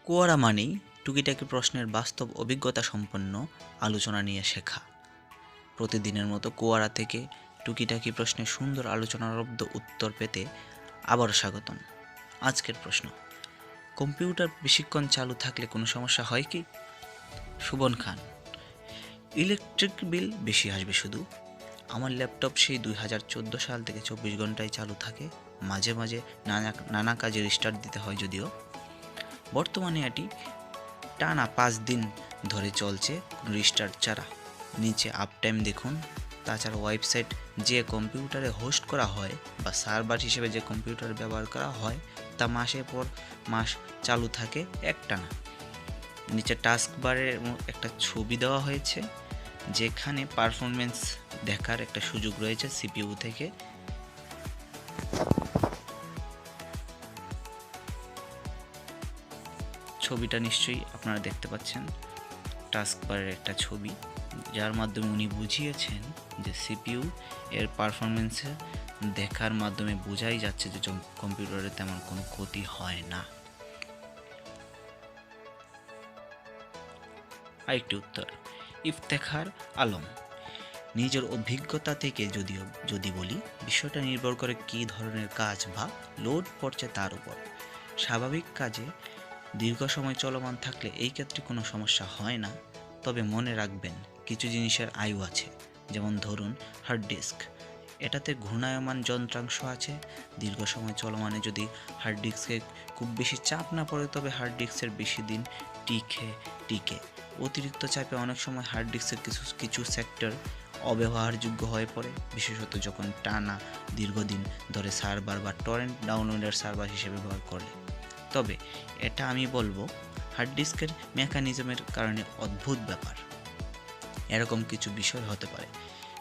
কোয়ারা মানেই টুকিটাকি প্রশ্নের বাস্তব অভিজ্ঞতা সম্পন্ন আলোচনা নিয়ে শেখা। প্রতিদিনের মতো কোয়ারা থেকে টুকিটাকি প্রশ্নের সুন্দর আলোচনালব্ধ উত্তর পেতে আবারও স্বাগতম। আজকের প্রশ্ন, কম্পিউটার বেশিক্ষণ চালু থাকলে কোনো সমস্যা হয় কি? সুবন খান, ইলেকট্রিক বিল বেশি আসবে শুধু। আমার ল্যাপটপ সেই 2014 সাল থেকে 24 ঘন্টায় চালু থাকে, মাঝে মাঝে নানা কাজে রিস্টার্ট দিতে হয় যদিও। বর্তমানে এটি টানা 5 দিন ধরে চলছে রিস্টার্ট ছাড়া। নিচে আপ টাইম দেখুন। তাছাড়া ওয়েবসাইট যে কম্পিউটারে হোস্ট করা হয় বা সার্ভার হিসেবে যে কম্পিউটার ব্যবহার করা হয় তা মাসের পর মাস চালু থাকে একটানা। নিচে টাস্ক বারের একটা ছবি দেওয়া হয়েছে, যেখানে পারফরমেন্স দেখার একটা সুযোগ রয়েছে সিপিইউ থেকে। ছবিটা নিশ্চয়ই আপনারা দেখতে পাচ্ছেন, টাস্ক বারের একটা ছবি, যার মাধ্যমে উনি বুঝিয়েছেন যে সিপিইউ এর পারফরমেন্সে দেখার মাধ্যমে বোঝাই যাচ্ছে যে কম্পিউটারে তেমন কোনো ক্ষতি হয় না। আরেকটি উত্তর, ইফতেখার আলম, নিজের অভিজ্ঞতা থেকে যদি বলি, বিষয়টা নির্ভর করে কী ধরনের কাজ বা লোড পড়ছে তার উপর। স্বাভাবিক কাজে দীর্ঘ সময় চলমান থাকলে এই ক্ষেত্রে কোনো সমস্যা হয় না, তবে মনে রাখবেন কিছু জিনিসের আয়ু আছে। যেমন ধরুন হার্ড ডিস্ক, এটাতে ঘূর্ণায়মান যন্ত্রাংশ আছে। দীর্ঘ সময় চলমানে যদি হার্ড ডিস্কে খুব বেশি চাপ না পড়ে তবে হার্ড ডিস্কের বেশি দিন টিকে। অতিরিক্ত চাপে অনেক সময় হার্ড ডিস্কের কিছু সেক্টর অব্যবহারযোগ্য হয়ে পড়ে, বিশেষত যখন টানা দীর্ঘদিন ধরে সার্ভার বা টরেন্ট ডাউনলোডের সার্ভার হিসেবে ব্যবহার করে। তবে এটা আমি বলবো হার্ড ডিস্কের মেকানিজমের কারণে অদ্ভুত ব্যাপার, এরকম কিছু বিষয় হতে পারে।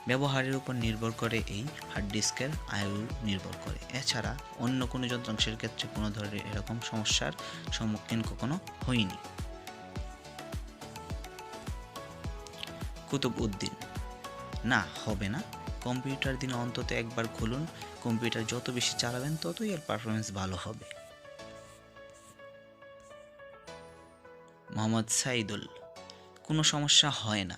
ব্যবহারের উপর নির্ভর করে এই হার্ড ডিস্কের আয়ু নির্ভর করে। এছাড়া অন্য কোনো যন্ত্রাংশের ক্ষেত্রে কোনো ধরনের এরকম সমস্যার সম্মুখীন কখনো হইনি। কুতুব উদ্দিন, না হবে না, কম্পিউটার দিনে অন্তত একবার খুলুন। কম্পিউটার যত বেশি চালাবেন ততই এর পারফরমেন্স ভালো হবে। মোহাম্মদ সাইদুল, কোনো সমস্যা হয় না,